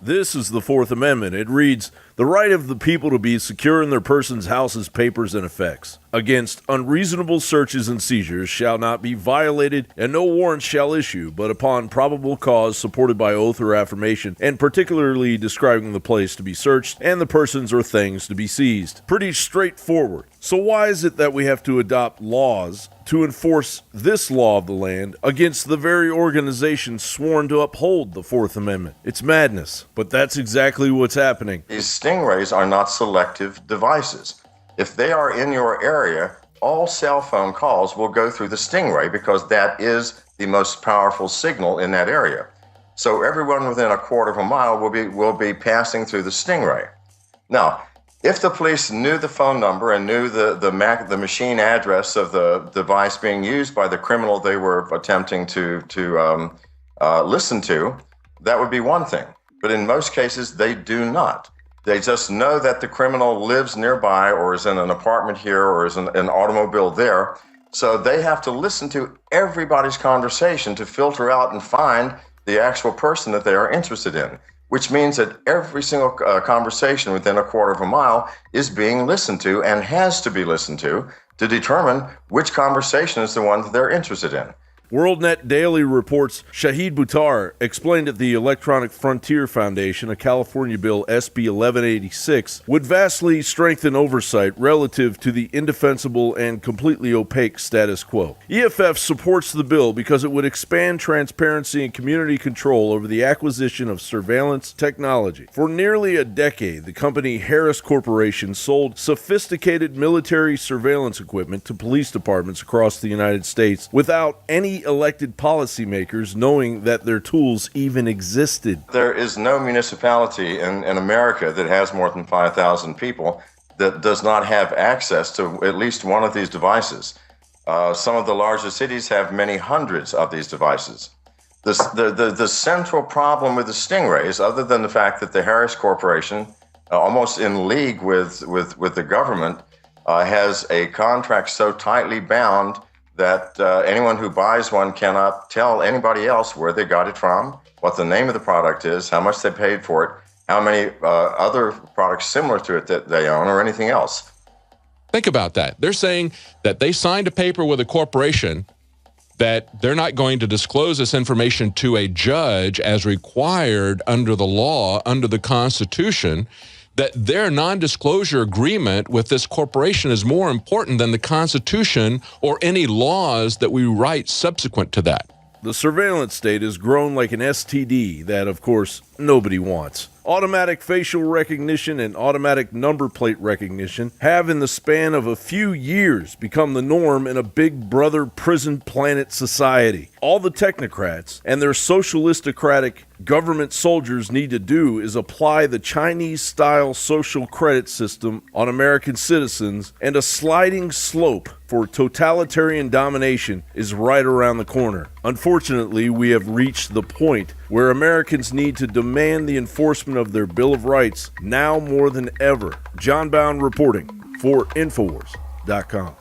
This is the Fourth Amendment. It reads, "The right of the people to be secure in their persons, houses, papers, and effects against unreasonable searches and seizures shall not be violated, and no warrant shall issue, but upon probable cause supported by oath or affirmation, and particularly describing the place to be searched and the persons or things to be seized." Pretty straightforward. So why is it that we have to adopt laws to enforce this law of the land against the very organization sworn to uphold the Fourth Amendment? It's madness, but that's exactly what's happening. These Stingrays are not selective devices. If they are in your area, all cell phone calls will go through the Stingray because that is the most powerful signal in that area. So everyone within a quarter of a mile will be passing through the Stingray. Now, if the police knew the phone number and knew the machine address of the device being used by the criminal they were attempting to listen to, that would be one thing. But in most cases, they do not. They just know that the criminal lives nearby or is in an apartment here or is in an automobile there. So they have to listen to everybody's conversation to filter out and find the actual person that they are interested in, which means that every single conversation within a quarter of a mile is being listened to and has to be listened to determine which conversation is the one that they're interested in. WorldNet Daily reports Shahid Buttar explained at the Electronic Frontier Foundation a California bill SB 1186 would vastly strengthen oversight relative to the indefensible and completely opaque status quo. EFF supports the bill because it would expand transparency and community control over the acquisition of surveillance technology. For nearly a decade, the company Harris Corporation sold sophisticated military surveillance equipment to police departments across the United States without any elected policymakers knowing that their tools even existed. There is no municipality in America that has more than 5,000 people that does not have access to at least one of these devices. Some of the larger cities have many hundreds of these devices. The central problem with the Stingrays, other than the fact that the Harris Corporation, almost in league with the government, has a contract so tightly bound that anyone who buys one cannot tell anybody else where they got it from, what the name of the product is, how much they paid for it, how many other products similar to it that they own, or anything else. Think about that. They're saying that they signed a paper with a corporation that they're not going to disclose this information to a judge as required under the law, under the Constitution, that their non-disclosure agreement with this corporation is more important than the Constitution or any laws that we write subsequent to that. The surveillance state has grown like an STD that, of course, nobody wants. Automatic facial recognition and automatic number plate recognition have, in the span of a few years, become the norm in a Big Brother prison planet society. All the technocrats and their socialistocratic government soldiers need to do is apply the Chinese-style social credit system on American citizens, and a sliding slope for totalitarian domination is right around the corner. Unfortunately, we have reached the point where Americans need to demand the enforcement of their Bill of Rights now more than ever. John Bound reporting for Infowars.com.